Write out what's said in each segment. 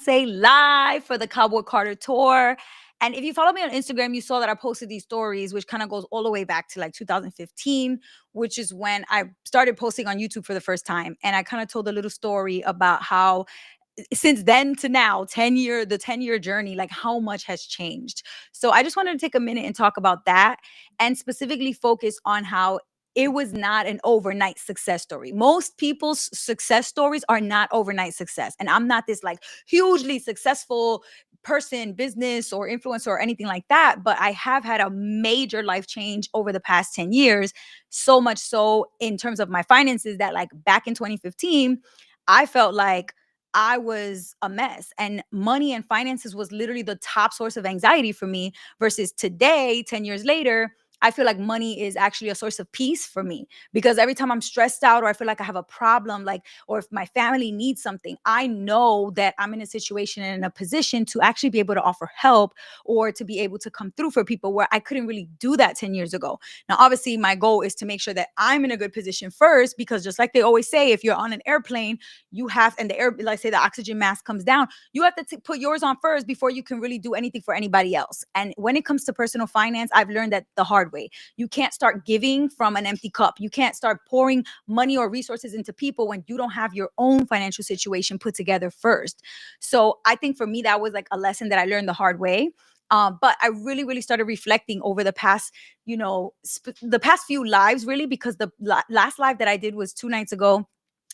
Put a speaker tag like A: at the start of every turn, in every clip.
A: Beyonce live for the Cowboy Carter tour. And if you follow me on Instagram, you saw that I posted these stories, which kind of goes all the way back to like 2015, which is when I started posting on YouTube for the first time. And I kind of told a little story about how since then to now, 10-year journey, like how much has changed. So I just wanted to take a minute and talk about that and specifically focus on how it was not an overnight success story. Most people's success stories are not overnight success. And I'm not this like hugely successful person, business or influencer or anything like that, but I have had a major life change over the past 10 years. So much so in terms of my finances that like back in 2015, I felt like I was a mess and money and finances was literally the top source of anxiety for me versus today, 10 years later, I feel like money is actually a source of peace for me because every time I'm stressed out or I feel like I have a problem, like, or if my family needs something, I know that I'm in a situation and in a position to actually be able to offer help or to be able to come through for people where I couldn't really do that 10 years ago. Now, obviously, my goal is to make sure that I'm in a good position first because just like they always say, if you're on an airplane, you have, and the air, like say the oxygen mask comes down, you have to put yours on first before you can really do anything for anybody else. And when it comes to personal finance, I've learned that the hard way. You can't start giving from an empty cup. You can't start pouring money or resources into people when you don't have your own financial situation put together first. So I think for me, that was like a lesson that I learned the hard way. But I really, really started reflecting over the past, the past few lives, really, because the last live that I did was 2 nights ago.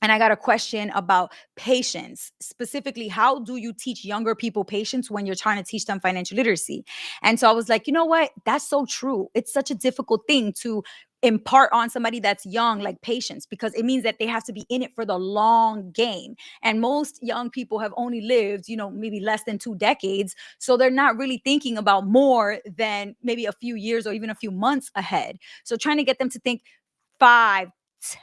A: And I got a question about patience. Specifically, how do you teach younger people patience when you're trying to teach them financial literacy? And so I was like, you know what? That's so true. It's such a difficult thing to impart on somebody that's young, like patience, because it means that they have to be in it for the long game. And most young people have only lived, maybe less than 2 decades. So they're not really thinking about more than maybe a few years or even a few months ahead. So trying to get them to think 5,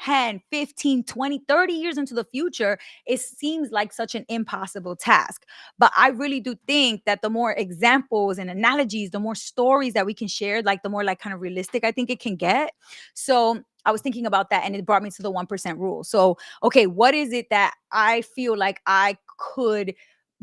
A: 10, 15, 20, 30 years into the future, it seems like such an impossible task. But I really do think that the more examples and analogies, the more stories that we can share, like the more like kind of realistic I think it can get. So I was thinking about that and it brought me to the 1% rule. So, okay, what is it that I feel like I could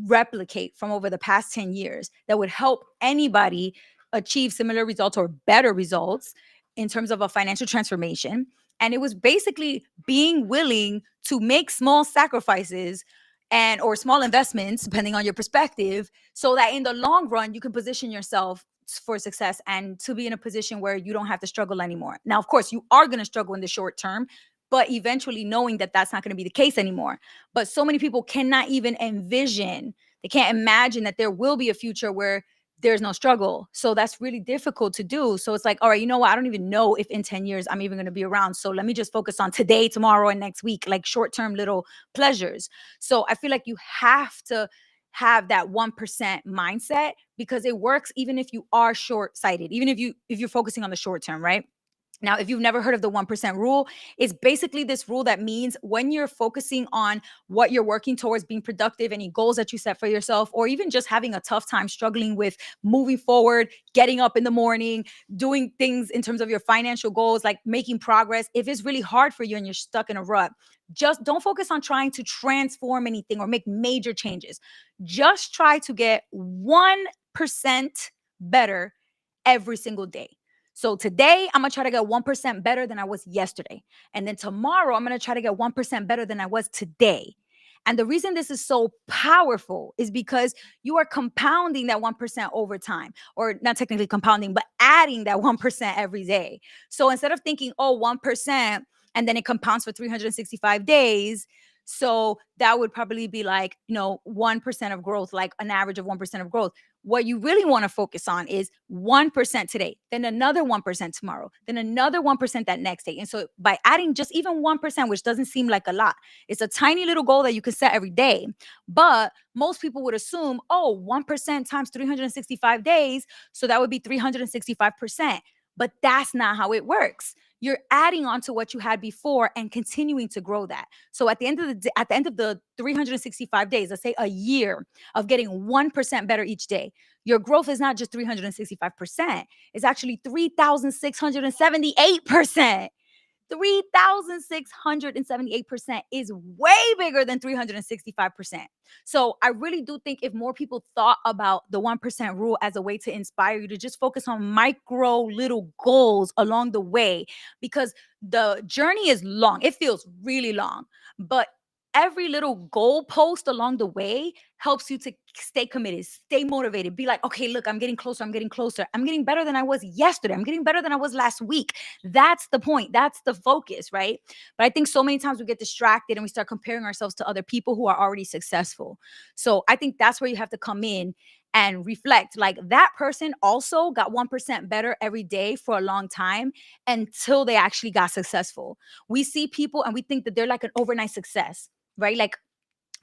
A: replicate from over the past 10 years that would help anybody achieve similar results or better results in terms of a financial transformation? And it was basically being willing to make small sacrifices and or small investments depending on your perspective so that in the long run you can position yourself for success and to be in a position where you don't have to struggle anymore. Now, of course, you are going to struggle in the short term, but eventually knowing that that's not going to be the case anymore. But so many people cannot even envision, they can't imagine that there will be a future where there's no struggle. So that's really difficult to do. So it's like, all right, you know what? I don't even know if in 10 years I'm even going to be around. So let me just focus on today, tomorrow, and next week, like short-term little pleasures. So I feel like you have to have that 1% mindset because it works even if you are short-sighted, even if you're focusing on the short term, right? Now, if you've never heard of the 1% rule, it's basically this rule that means when you're focusing on what you're working towards, being productive, any goals that you set for yourself, or even just having a tough time struggling with moving forward, getting up in the morning, doing things in terms of your financial goals, like making progress. If it's really hard for you and you're stuck in a rut, just don't focus on trying to transform anything or make major changes. Just try to get 1% better every single day. So today, I'm going to try to get 1% better than I was yesterday. And then tomorrow, I'm going to try to get 1% better than I was today. And the reason this is so powerful is because you are compounding that 1% over time, or not technically compounding, but adding that 1% every day. So instead of thinking, oh, 1%, and then it compounds for 365 days. So that would probably be like, 1% of growth, like an average of 1% of growth. What you really want to focus on is 1% today, then another 1% tomorrow, then another 1% that next day. And so by adding just even 1%, which doesn't seem like a lot, it's a tiny little goal that you can set every day. But most people would assume, oh, 1% times 365 days. So that would be 365%. But that's not how it works. You're adding on to what you had before and continuing to grow that. So at the end of the day, at the end of the 365 days, let's say a year of getting 1% better each day, your growth is not just 365%. It's actually 3,678%. 3,678% is way bigger than 365%. So I really do think if more people thought about the 1% rule as a way to inspire you to just focus on micro little goals along the way, because the journey is long. It feels really long, but every little goal post along the way helps you to stay committed, stay motivated, be like, okay, look, I'm getting closer, I'm getting closer, I'm getting better than I was yesterday, I'm getting better than I was last week. That's the point, that's the focus, right? But I think so many times we get distracted and we start comparing ourselves to other people who are already successful. So I think that's where you have to come in and reflect, like that person also got 1% better every day for a long time until they actually got successful. We see people and we think that they're like an overnight success, right? Like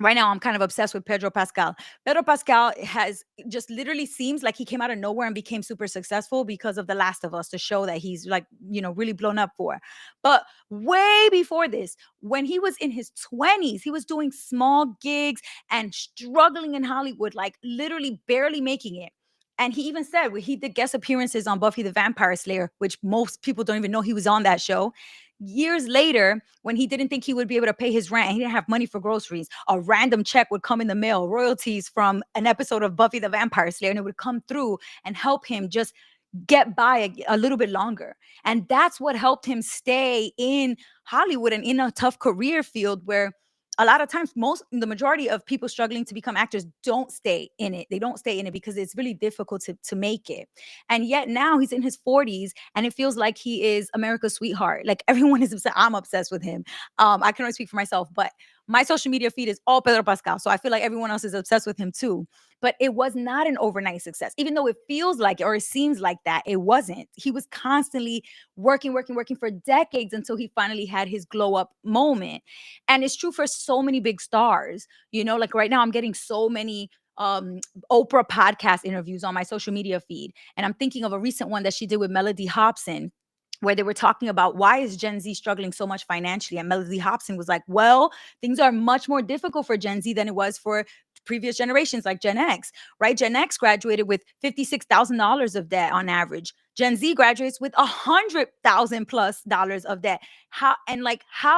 A: right now, I'm kind of obsessed with Pedro Pascal. Pedro Pascal has just literally seems like he came out of nowhere and became super successful because of The Last of Us, the show that he's like, really blown up for. But way before this, when he was in his 20s, he was doing small gigs and struggling in Hollywood, like literally barely making it. And he even said when he did guest appearances on Buffy the Vampire Slayer, which most people don't even know he was on that show. Years later, when he didn't think he would be able to pay his rent and he didn't have money for groceries, a random check would come in the mail, royalties from an episode of Buffy the Vampire Slayer, and it would come through and help him just get by a little bit longer. And that's what helped him stay in Hollywood and in a tough career field where a lot of times the majority of people struggling to become actors don't stay in it. They don't stay in it because it's really difficult to make it. And yet now he's in his 40s and it feels like he is America's sweetheart. Like everyone is obsessed. I'm obsessed with him. I can only speak for myself, but my social media feed is all Pedro Pascal. So I feel like everyone else is obsessed with him too. But it was not an overnight success. Even though it feels like it or it seems like that, it wasn't. He was constantly working, working, working for decades until he finally had his glow up moment. And it's true for so many big stars. Like right now I'm getting so many um Oprah podcast interviews on my social media feed. And I'm thinking of a recent one that she did with Melody Hobson, where they were talking about why is Gen Z struggling so much financially. And Melody Hobson was like, well, things are much more difficult for Gen Z than it was for previous generations like Gen X, right? Gen X graduated with $56,000 of debt on average. Gen Z graduates with $100,000+ of debt. How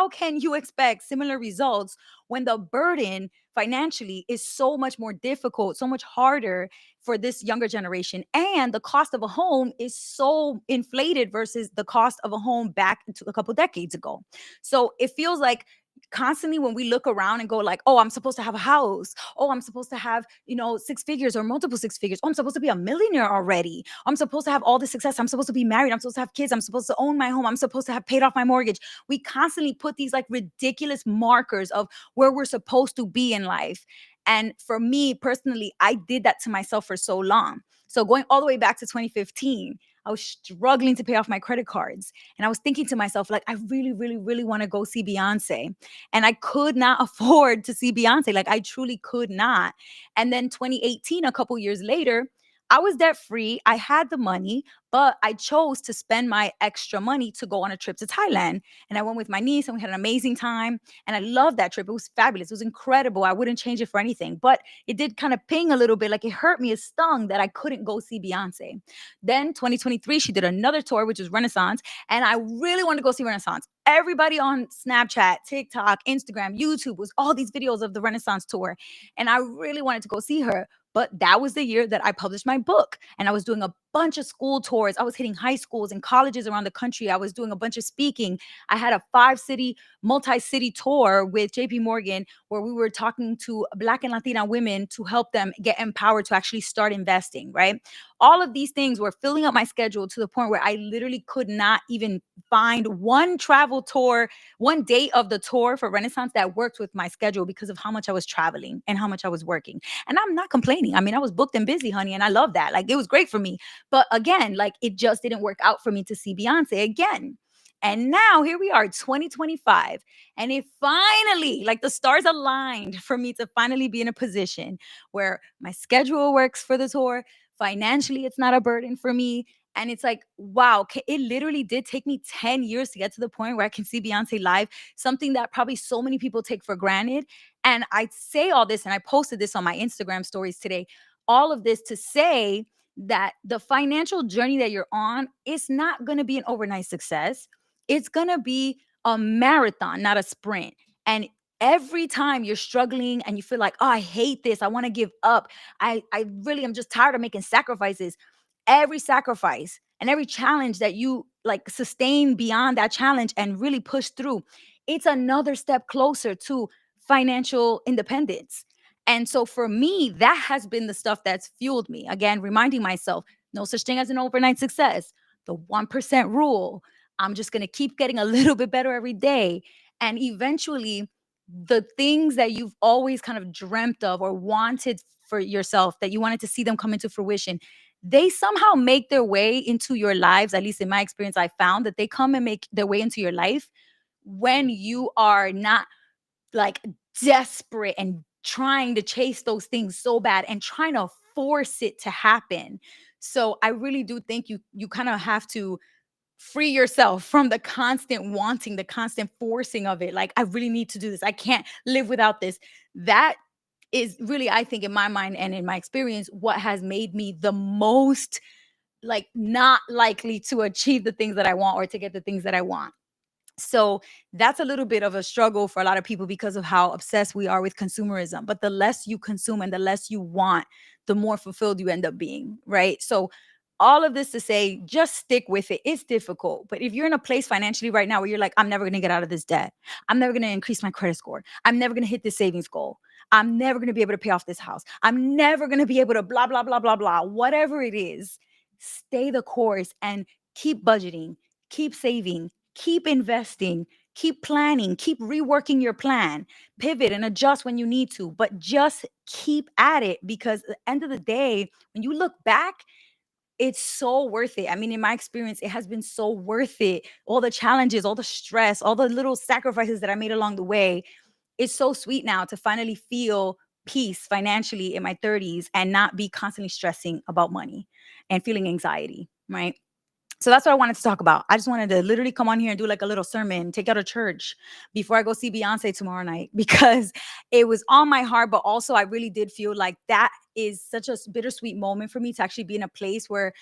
A: can you expect similar results when the burden financially is so much more difficult, so much harder for this younger generation, and the cost of a home is so inflated versus the cost of a home back into a couple decades ago. So it feels like constantly when we look around and go like, oh, I'm supposed to have a house, oh, I'm supposed to have six figures or multiple six figures, oh, I'm supposed to be a millionaire already, I'm supposed to have all the success, I'm supposed to be married, I'm supposed to have kids, I'm supposed to own my home, I'm supposed to have paid off my mortgage. We constantly put these like ridiculous markers of where we're supposed to be in life. And for me personally, I did that to myself for so long. So going all the way back to 2015, I was struggling to pay off my credit cards. And I was thinking to myself, like, I really, really, really want to go see Beyonce. And I could not afford to see Beyonce. Like, I truly could not. And then 2018, a couple years later, I was debt free. I had the money, but I chose to spend my extra money to go on a trip to Thailand. And I went with my niece and we had an amazing time. And I loved that trip. It was fabulous. It was incredible. I wouldn't change it for anything. But it did kind of ping a little bit. Like it hurt me, it stung that I couldn't go see Beyonce. Then 2023, she did another tour, which was Renaissance. And I really wanted to go see Renaissance. Everybody on Snapchat, TikTok, Instagram, YouTube was all these videos of the Renaissance tour. And I really wanted to go see her. But that was the year that I published my book. And I was doing a bunch of school tours. I was hitting high schools and colleges around the country. I was doing a bunch of speaking. I had a 5-city, multi-city tour with JP Morgan where we were talking to Black and Latina women to help them get empowered to actually start investing, right? All of these things were filling up my schedule to the point where I literally could not even find one travel tour, one day of the tour for Renaissance that worked with my schedule because of how much I was traveling and how much I was working. And I'm not complaining. I mean, I was booked and busy, honey, and I love that. Like, it was great for me. But again, like, it just didn't work out for me to see Beyonce again. And now here we are, 2025. And it finally, like, the stars aligned for me to finally be in a position where my schedule works for the tour. Financially, it's not a burden for me. And it's like, wow, it literally did take me 10 years to get to the point where I can see Beyonce live, something that probably so many people take for granted. And I say all this, and I posted this on my Instagram stories today, all of this to say that the financial journey that you're on is not going to be an overnight success. It's gonna be a marathon, not a sprint. And every time you're struggling and you feel like, oh, I hate this, I want to give up. I really am just tired of making sacrifices. Every sacrifice and every challenge that you like sustain beyond that challenge and really push through, it's another step closer to financial independence. And so for me, that has been the stuff that's fueled me. Again, reminding myself, no such thing as an overnight success. The 1% rule. I'm just going to keep getting a little bit better every day. And eventually, the things that you've always kind of dreamt of or wanted for yourself, that you wanted to see them come into fruition, they somehow make their way into your lives. At least in my experience, I found that they come and make their way into your life when you are not like desperate and trying to chase those things so bad and trying to force it to happen. So I really do think you kind of have to free yourself from the constant wanting, the constant forcing of it. Like, I really need to do this. I can't live without this. That is really, I think, in my mind and in my experience, what has made me the most like not likely to achieve the things that I want or to get the things that I want. So that's a little bit of a struggle for a lot of people because of how obsessed we are with consumerism. But the less you consume and the less you want, the more fulfilled you end up being, right? So all of this to say, just stick with it. It's difficult. But if you're in a place financially right now where you're like, I'm never going to get out of this debt, I'm never going to increase my credit score, I'm never going to hit this savings goal, I'm never going to be able to pay off this house, I'm never going to be able to blah, blah, blah, blah, blah, whatever it is, stay the course and keep budgeting, keep saving, keep investing, keep planning, keep reworking your plan, pivot and adjust when you need to, but just keep at it, because at the end of the day, when you look back, it's so worth it. I mean, in my experience, it has been so worth it. All the challenges, all the stress, all the little sacrifices that I made along the way. It's so sweet now to finally feel peace financially in my 30s and not be constantly stressing about money and feeling anxiety, right? So that's what I wanted to talk about. I just wanted to literally come on here and do like a little sermon, take out of church before I go see Beyonce tomorrow night because it was on my heart. But also, I really did feel like that is such a bittersweet moment for me to actually be in a place where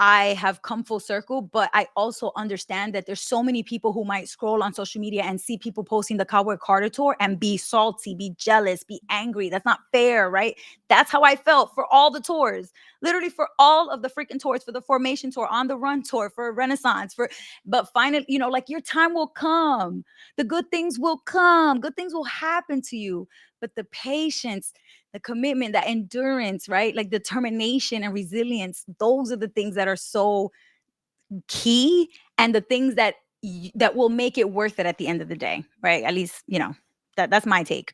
A: I have come full circle, but I also understand that there's so many people who might scroll on social media and see people posting the Cowboy Carter tour and be salty, be jealous, be angry. That's not fair, right? That's how I felt for all the tours, literally for all of the freaking tours, for the Formation tour, On the Run tour, for Renaissance, but finally, like your time will come. The good things will come. Good things will happen to you. But the patience, the commitment, the endurance, right? Like determination and resilience. Those are the things that are so key and the things that will make it worth it at the end of the day, right? At least, that's my take.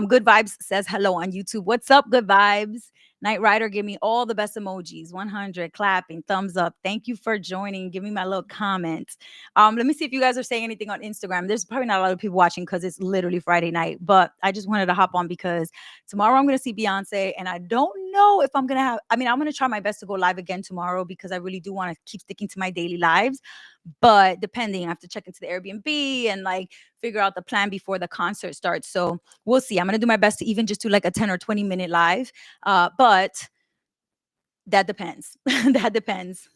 A: Good Vibes says hello on YouTube. What's up, Good Vibes? Night Rider, give me all the best emojis. 100, clapping, thumbs up. Thank you for joining. Give me my little comments. Let me see if you guys are saying anything on Instagram. There's probably not a lot of people watching because it's literally Friday night, but I just wanted to hop on because tomorrow I'm going to see Beyonce, and I don't know if I'm going to I'm going to try my best to go live again tomorrow because I really do want to keep sticking to my daily lives. But depending, I have to check into the Airbnb and like figure out the plan before the concert starts. So we'll see. I'm going to do my best to even just do like a 10 or 20-minute live. But that depends. That depends.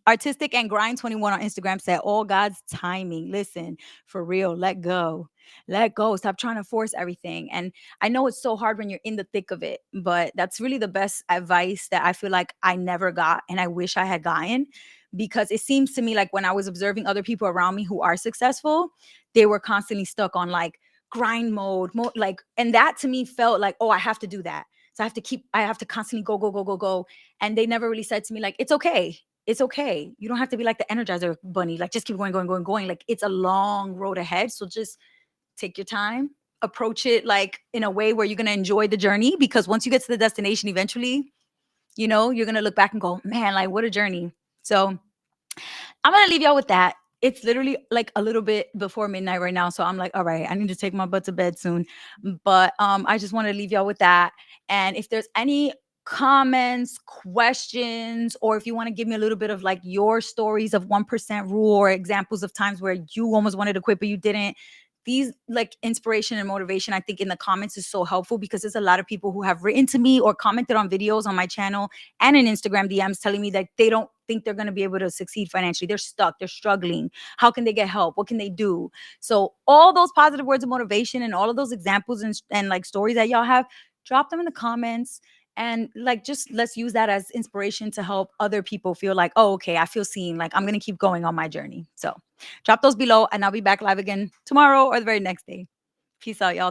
A: Artistic and Grind 21 on Instagram said, all God's timing. Listen, for real, let go. Let go. Stop trying to force everything. And I know it's so hard when you're in the thick of it, but that's really the best advice that I feel like I never got and I wish I had gotten, because it seems to me like when I was observing other people around me who are successful, they were constantly stuck on like grind mode, like, and that to me felt like, oh, I have to do that. So I have to constantly go, go, go, go, go. And they never really said to me, like, it's okay. It's okay. You don't have to be like the Energizer bunny. Like, just keep going, going, going, going. Like, it's a long road ahead. So just take your time, approach it like in a way where you're going to enjoy the journey. Because once you get to the destination, eventually, you're going to look back and go, man, like what a journey. So I'm going to leave y'all with that. It's literally like a little bit before midnight right now. So I'm like, all right, I need to take my butt to bed soon. But I just want to leave y'all with that. And if there's any comments, questions, or if you want to give me a little bit of like your stories of 1% rule or examples of times where you almost wanted to quit, but you didn't, these like inspiration and motivation, I think in the comments is so helpful because there's a lot of people who have written to me or commented on videos on my channel and in Instagram DMs telling me that they don't think they're going to be able to succeed financially. They're stuck, they're struggling. How can they get help? What can they do? So all those positive words of motivation and all of those examples and like stories that y'all have, drop them in the comments. And like, just let's use that as inspiration to help other people feel like, oh, okay, I feel seen. Like I'm going to keep going on my journey. So drop those below and I'll be back live again tomorrow or the very next day. Peace out, y'all.